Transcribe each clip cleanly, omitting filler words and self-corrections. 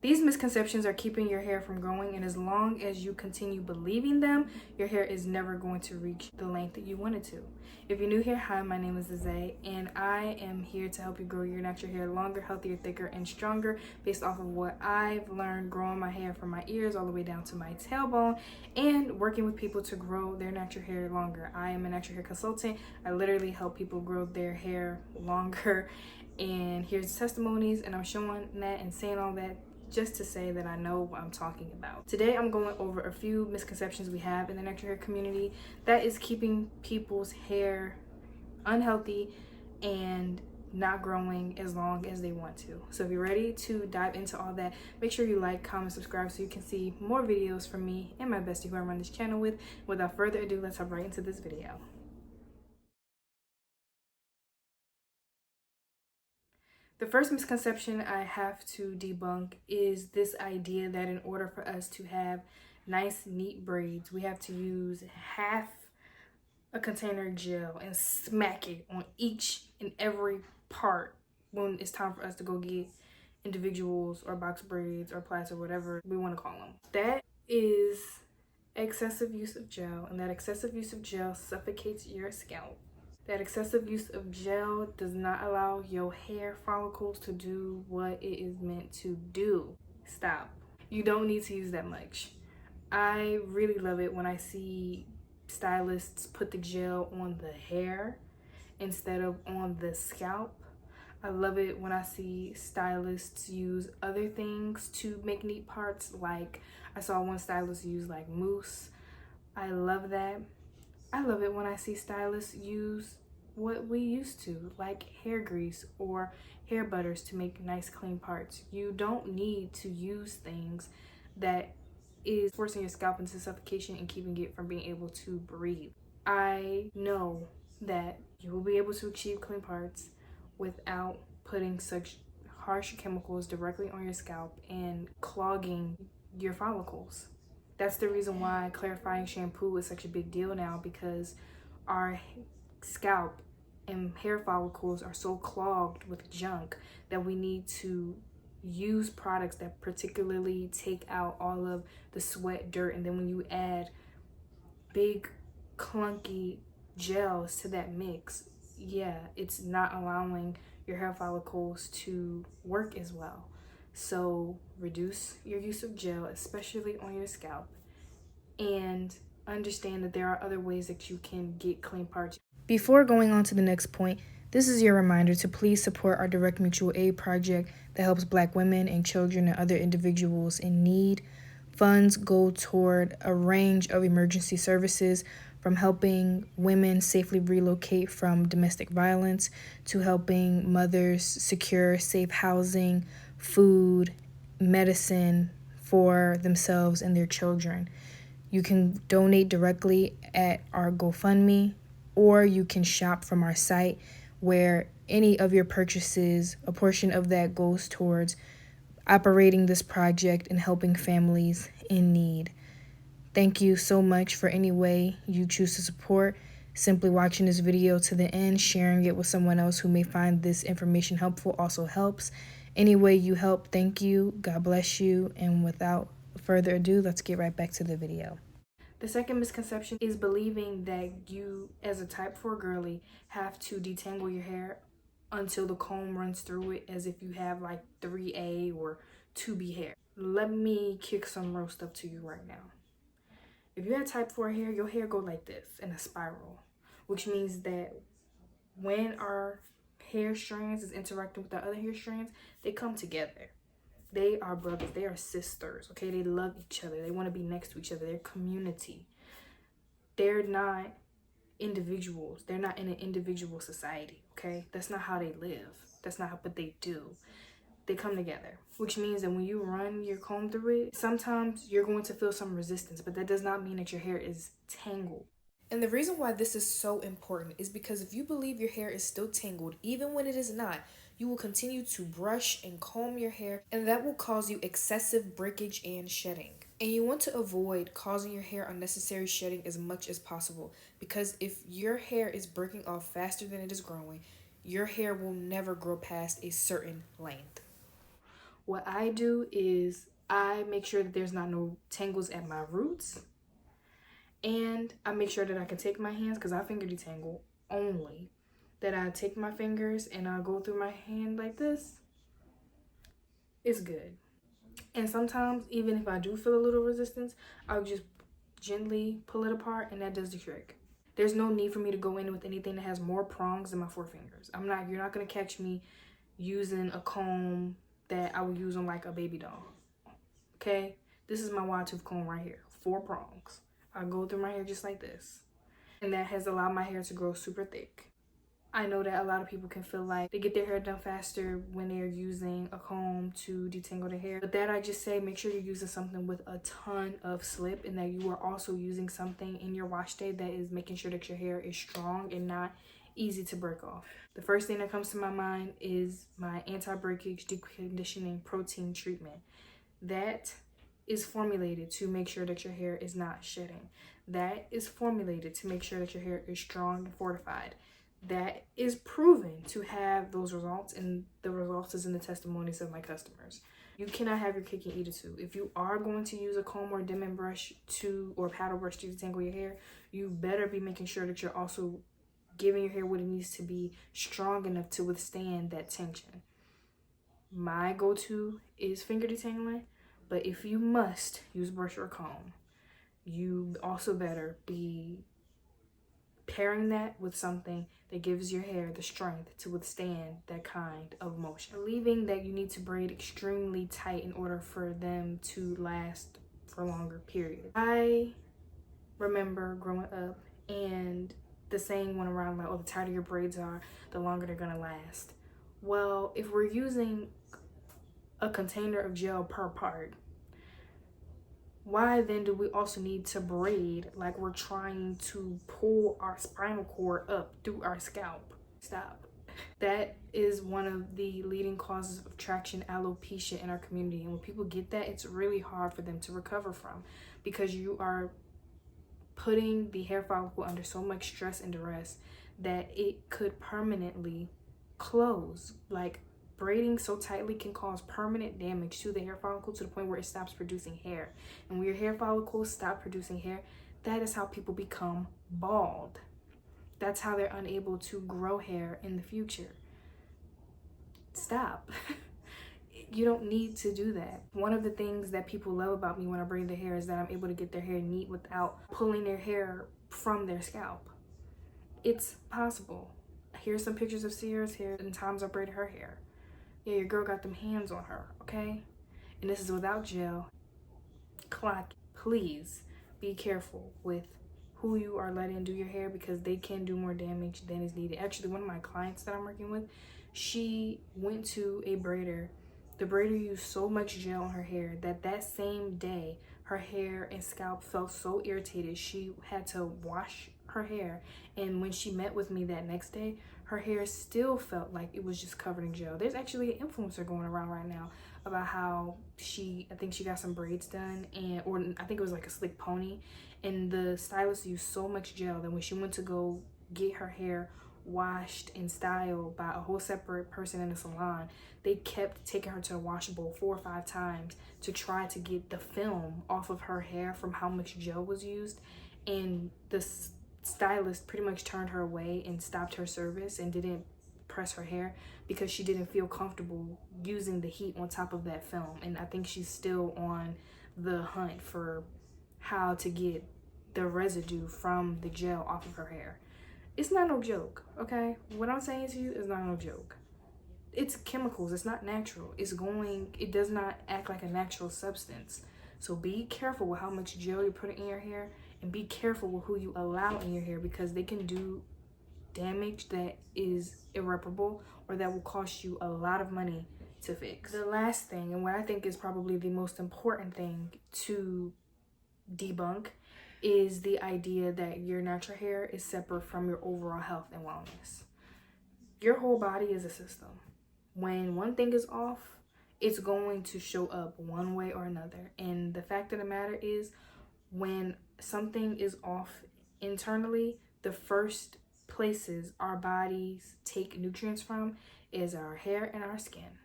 These misconceptions are keeping your hair from growing, and as long as you continue believing them, your hair is never going to reach the length that you want it to. If you're new here, hi, my name is Zay, and I am here to help you grow your natural hair longer, healthier, thicker, and stronger based off of what I've learned growing my hair from my ears all the way down to my tailbone and working with people to grow their natural hair longer. I am a natural hair consultant. I literally help people grow their hair longer, and here's the testimonies, and I'm showing that and saying all that just to say that I know what I'm talking about. Today I'm going over a few misconceptions we have in the natural hair community that is keeping people's hair unhealthy and not growing as long as they want to. So if you're ready to dive into all that, make sure you like, comment, subscribe so you can see more videos from me and my bestie who I run this channel with. Without further ado, let's hop right into this video. The first misconception I have to debunk is this idea that in order for us to have nice, neat braids, we have to use half a container of gel and smack it on each and every part when it's time for us to go get individuals or box braids or plaits or whatever we want to call them. That is excessive use of gel, and that excessive use of gel suffocates your scalp. That excessive use of gel does not allow your hair follicles to do what it is meant to do. Stop. You don't need to use that much. I really love it when I see stylists put the gel on the hair instead of on the scalp. I love it when I see stylists use other things to make neat parts, like I saw one stylist use like mousse. I love that. I love it when I see stylists use what we used to, like hair grease or hair butters to make nice clean parts. You don't need to use things that is forcing your scalp into suffocation and keeping it from being able to breathe. I know that you will be able to achieve clean parts without putting such harsh chemicals directly on your scalp and clogging your follicles. That's the reason why clarifying shampoo is such a big deal now, because our scalp and hair follicles are so clogged with junk that we need to use products that particularly take out all of the sweat, dirt, and then when you add big clunky gels to that mix, yeah, it's not allowing your hair follicles to work as well. So reduce your use of gel, especially on your scalp, and understand that there are other ways that you can get clean parts. Before going on to the next point, this is your reminder to please support our direct mutual aid project that helps Black women and children and other individuals in need. Funds go toward a range of emergency services, from helping women safely relocate from domestic violence to helping mothers secure safe housing, food, medicine for themselves and their children. You can donate directly at our GoFundMe, or you can shop from our site, where any of your purchases, a portion of that goes towards operating this project and helping families in need. Thank you so much for any way you choose to support. Simply watching this video to the end, sharing it with someone else who may find this information helpful also helps. Any way you help, thank you. God bless you. And without further ado, let's get right back to the video. The second misconception is believing that you, as a type 4 girly, have to detangle your hair until the comb runs through it, as if you have like 3A or 2B hair. Let me kick some real stuff to you right now. If you have type 4 hair, your hair go like this in a spiral, which means that when our hair strands is interacting with the other hair strands, they come together. They are brothers, they are sisters, okay? They love each other, they want to be next to each other, they're community. They're not individuals, they're not in an individual society, okay? That's not how they live, that's not what they do. They come together, which means that when you run your comb through it, sometimes you're going to feel some resistance, but that does not mean that your hair is tangled. And the reason why this is so important is because if you believe your hair is still tangled, even when it is not, you will continue to brush and comb your hair, and that will cause you excessive breakage and shedding. And you want to avoid causing your hair unnecessary shedding as much as possible, because if your hair is breaking off faster than it is growing, your hair will never grow past a certain length. What I do is I make sure that there's not no tangles at my roots, and I make sure that I can take my hands, because I finger detangle only, that I take my fingers and I go through my hand like this. It's good. And sometimes, even if I do feel a little resistance, I'll just gently pull it apart, and that does the trick. There's no need for me to go in with anything that has more prongs than my 4 fingers. You're not gonna catch me using a comb that I would use on like a baby doll. Okay? This is my wide tooth comb right here. 4 prongs. I go through my hair just like this. And that has allowed my hair to grow super thick. I know that a lot of people can feel like they get their hair done faster when they're using a comb to detangle their hair. But that I just say, make sure you're using something with a ton of slip, and that you are also using something in your wash day that is making sure that your hair is strong and not easy to break off. The first thing that comes to my mind is my anti-breakage deep conditioning protein treatment. That is formulated to make sure that your hair is not shedding. That is formulated to make sure that your hair is strong and fortified. That is proven to have those results, and the results is in the testimonies of my customers. You cannot have your cake and eat it too. If you are going to use a comb or dimming brush or paddle brush to detangle your hair, you better be making sure that you're also giving your hair what it needs to be strong enough to withstand that tension. My go-to is finger detangling, but if you must use brush or comb, you also better be pairing that with something that gives your hair the strength to withstand that kind of motion. Believing that you need to braid extremely tight in order for them to last for longer periods. I remember growing up and the saying went around like, oh, the tighter your braids are, the longer they're gonna last. Well, if we're using a container of gel per part, why then do we also need to braid like we're trying to pull our spinal cord up through our scalp? Stop. That is one of the leading causes of traction alopecia in our community. And when people get that, it's really hard for them to recover from, because you are putting the hair follicle under so much stress and duress that it could permanently close. Like, braiding so tightly can cause permanent damage to the hair follicle to the point where it stops producing hair. And when your hair follicles stop producing hair, that is how people become bald. That's how they're unable to grow hair in the future. Stop. You don't need to do that. One of the things that people love about me when I braid their hair is that I'm able to get their hair neat without pulling their hair from their scalp. It's possible. Here's some pictures of Sierra's hair and times I braided her hair. Yeah, your girl got them hands on her, okay? And this is without gel. Clock. Please be careful with who you are letting do your hair, because they can do more damage than is needed. Actually, one of my clients that I'm working with, she went to a braider. The braider used so much gel on her hair that same day her hair and scalp felt so irritated she had to wash her hair. And when she met with me that next day, her hair still felt like it was just covered in gel. There's actually an influencer going around right now about how I think she got some braids done, or I think it was like a slick pony, and the stylist used so much gel that when she went to go get her hair washed and styled by a whole separate person in the salon, they kept taking her to the wash bowl 4 or 5 times to try to get the film off of her hair from how much gel was used. And the stylist pretty much turned her away and stopped her service and didn't press her hair because she didn't feel comfortable using the heat on top of that film. And I think she's still on the hunt for how to get the residue from the gel off of her hair. It's not no joke, okay? What I'm saying to you is not no joke. It's chemicals, it's not natural. It does not act like a natural substance. So be careful with how much gel you're putting in your hair, and be careful with who you allow in your hair, because they can do damage that is irreparable or that will cost you a lot of money to fix. The last thing, and what I think is probably the most important thing to debunk, is the idea that your natural hair is separate from your overall health and wellness. Your whole body is a system. When one thing is off, it's going to show up one way or another. And the fact of the matter is, when something is off internally, the first places our bodies take nutrients from is our hair and our skin.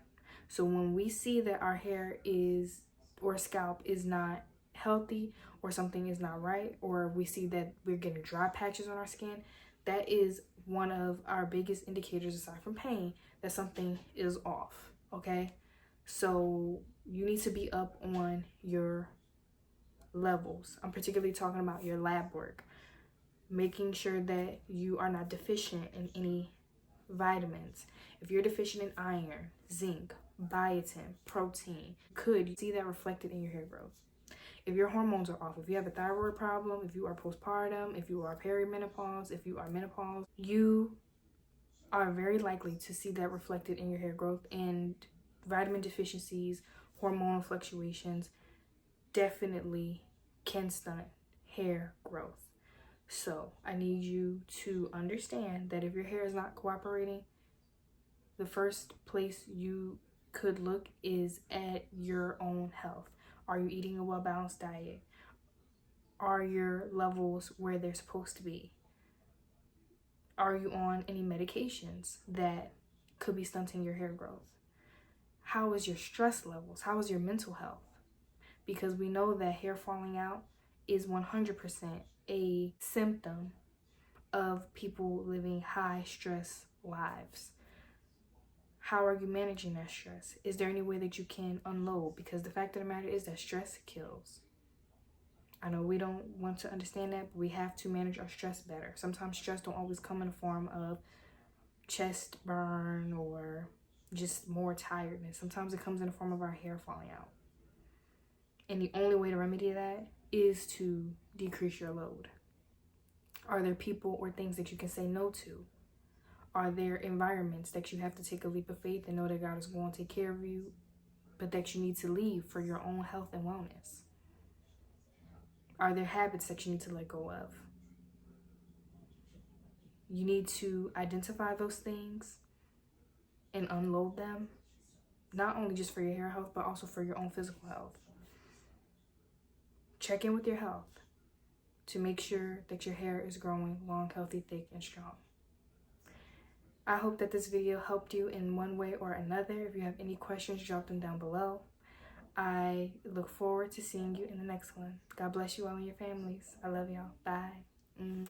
So when we see that our hair is or scalp is not healthy, or something is not right, or we see that we're getting dry patches on our skin, that is one of our biggest indicators, aside from pain, that something is off. Okay, so you need to be up on your levels. I'm particularly talking about your lab work, making sure that you are not deficient in any vitamins. If you're deficient in iron, zinc, biotin, protein, could see that reflected in your hair growth. If your hormones are off, if you have a thyroid problem, if you are postpartum, if you are perimenopause, if you are menopause, you are very likely to see that reflected in your hair growth. And vitamin deficiencies, hormonal fluctuations definitely can stunt hair growth. So I need you to understand that if your hair is not cooperating, the first place you could look is at your own health. Are you eating a well-balanced diet? Are your levels where they're supposed to be? Are you on any medications that could be stunting your hair growth? How is your stress levels? How is your mental health? Because we know that hair falling out is 100% a symptom of people living high stress lives. How are you managing that stress? Is there any way that you can unload? Because the fact of the matter is that stress kills. I know we don't want to understand that, but we have to manage our stress better. Sometimes stress don't always come in the form of chest burn or just more tiredness. Sometimes it comes in the form of our hair falling out. And the only way to remedy that is to decrease your load. Are there people or things that you can say no to? Are there environments that you have to take a leap of faith and know that God is going to take care of you, but that you need to leave for your own health and wellness? Are there habits that you need to let go of? You need to identify those things and unload them, not only just for your hair health, but also for your own physical health. Check in with your health to make sure that your hair is growing long, healthy, thick, and strong. I hope that this video helped you in one way or another. If you have any questions, drop them down below. I look forward to seeing you in the next one. God bless you all and your families. I love y'all. Bye.